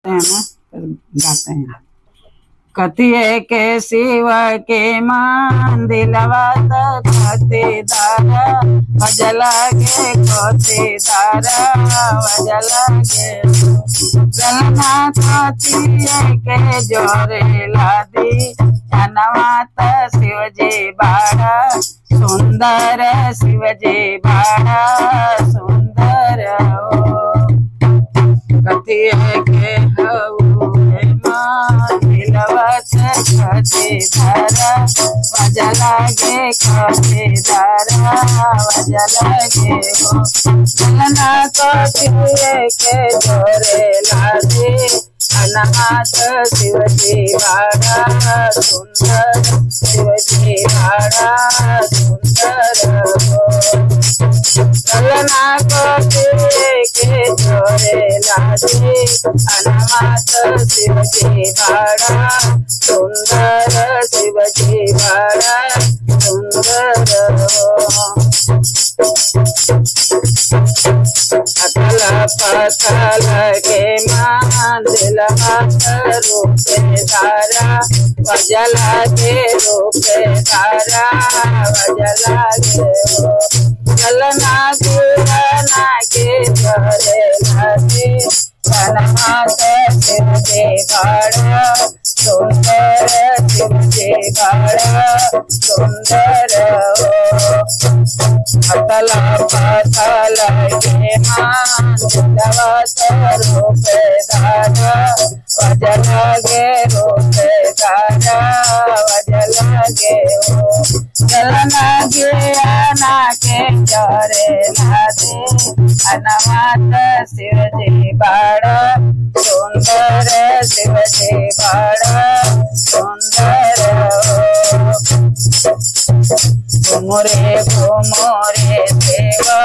हैं ना, गाते हैं। कथिए के शिव के मान दिलवा कथे दारा वजला के कथे दारा वजला के जलना कथिए के जोरे लादी जनवात शिवजी बाड़ा सुंदर शिवजी बाड़ा सुंदर कथिए के कथे धारा वजला गे कथे धारा वजला गे हो जलना कथिए के जोरे लादे अनाथ शिवजी बाड़ा सुंदर शिवजी बाड़ा सुंदर हो जलना कथिए के जोरे लादे अनाथ शिवजी बाड़ा सुंदर शिवजी बाड़ा सुंदर अतल पथल के मान दिल रूपे धारा वजला के रूपे धारा वजला के हो जलना गुरना के जरे लादे अनाथ शिवजी बाड़ा सुंदर शिवजी बाड़ा सुंदर अतल पथल के मान रूपे धारा वजला गे रूपे धारा वजला गे हो जलना गिरना के जरे लादे अनाथ शिवजी बाड़ा सुंदर शिवजी बाड़ा सुंदर घुमरे घुमरे सेवा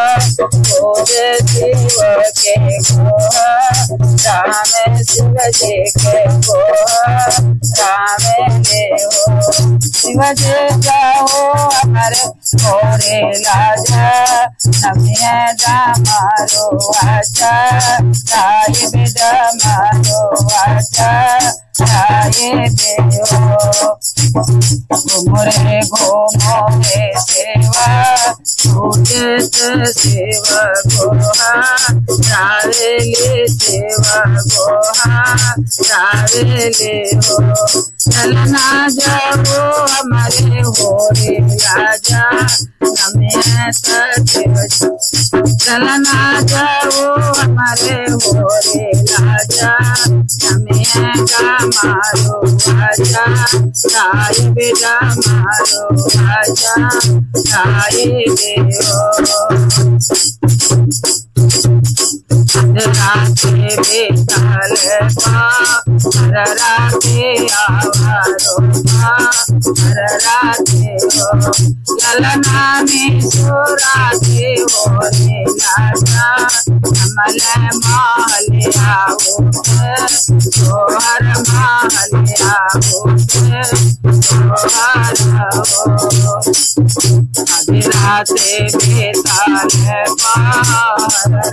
खोज शिव के गोहा राम शिवजी के गोहा राम ले हो शिवजी जाओ हमारे मोरे लाजा नमिया दामारो आचा ताई बेदा मारो आचा ताई देव घुमरे घुमरे सेवा उदित सेवा गोहा रावेले सेवा गोहा रावेले हो चलना जाओ हमारे होरे राजा नमे सदेव चलना जाओ हमारे होरे राजा नमे का मारो राजा ताई बेटा मारो राजा ताई देव राते बेताल राते आवारो राते हो ललना में सोराते हो रे लाजा कमल माल आओ सोहर माल आओ सोहर राते बेताल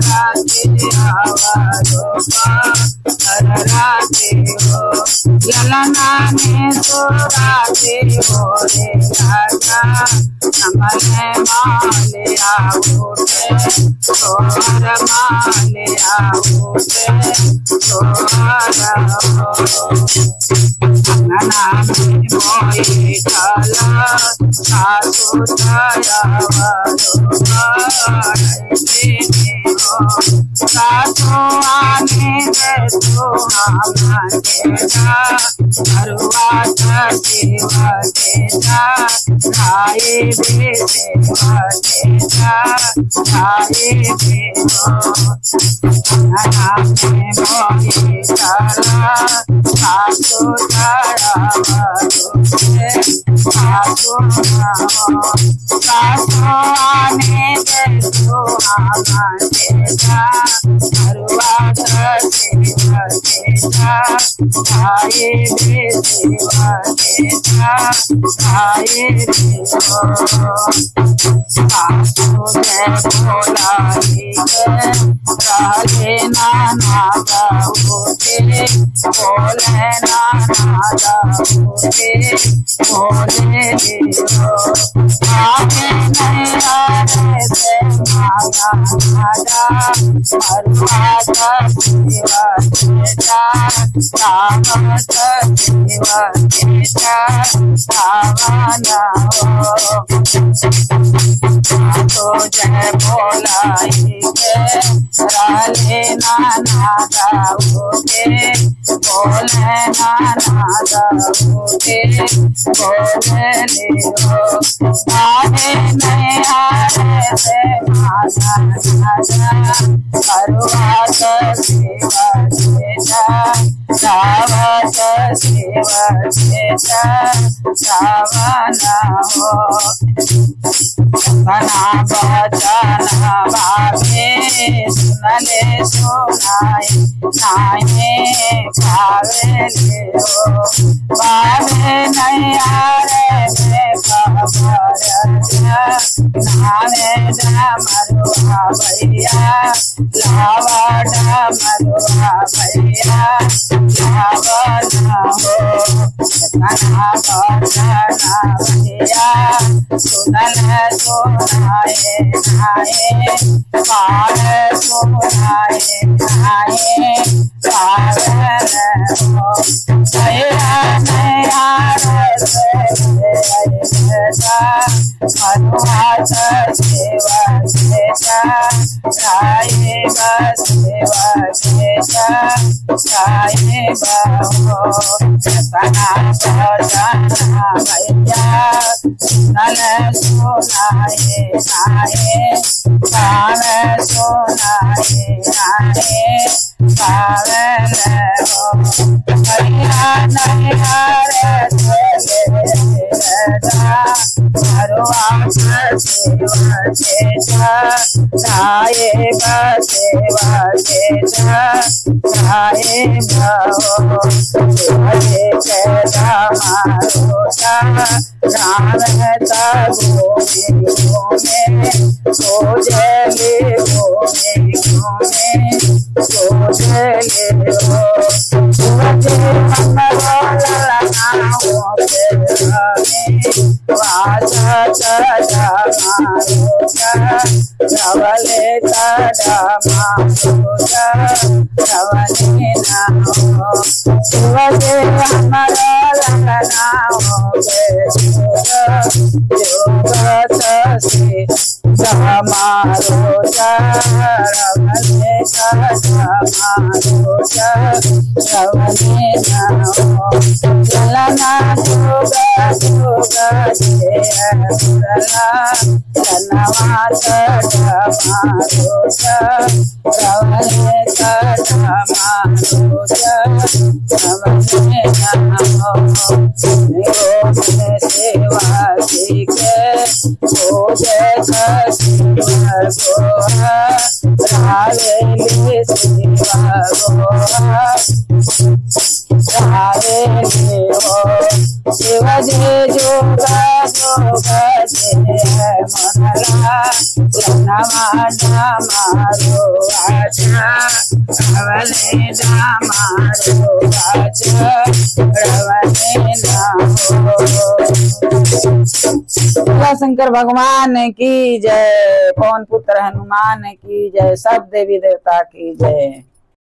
राते आवारो राते हो ललना में सोराते हो रे राजा कमल माल आओ सोहर माल आओ सोहर अंगना में मोई ढाला सासु सासु आने दे तो हम हरुआ सेवा देता खाए बेसेवा देता खाए बेहो अंगना में मोई ढाला सासु सासु आने दे तो हम हरुआ सेवा तेजा गाए बे सेवा तेजा गाए बे सासु जय भोला राधे नाना गाऊते बोले नाना गाऊते बोले देव आगे नहीं आए से माया राजा मरुआत सेवा तेजा रामत सेवा तेजा रावण तो जय भोला राधे नाना गाऊते बोले नाना गाऊते बोले लेओ आगे नहीं आए से माया राजा मरुआत सेवा तेजा रावत सेवा तेजा रावण बना बचना बाबे सुनले सुनाए नाये खावे ले बाबे नहीं आरे में खबर नावे डमरुआ भैया लावा डमरुआ भैया लावन हो बना बचना भैया सुनल सुनाए नाये पार सुनाए नाये पावन हो भैया नहीं आरे मरुआत सेवा तेजा गाए सेवा तेजा गाए बहो बना बचना भैया सुनल सुनाए नाये पावे सुनाए नाये पावन हो भैया नहीं हारे मरुआत सेवा तेजा गाए सेवा तेजा गाए बहो तेजा मारोता रावत घूमे घूमे सोजले घूमे घूमे सोजले हो तुझे वासत मारोता रवले मारोता रवने नाम शिवजे अमर लगनाओ योगत से मारोता रवले मारोता रवने नाम चलना जोग जोग जय मुरला धनवात मारोता रवले मारोता रवने नाम सेवा सीखे शिवजी जोगा जोगा जय मनला नवाजा मारो आजा रवले मारो आजा रवले शंकर भगवान की जय, पवन पुत्र हनुमान की जय, सब देवी देवता की जय।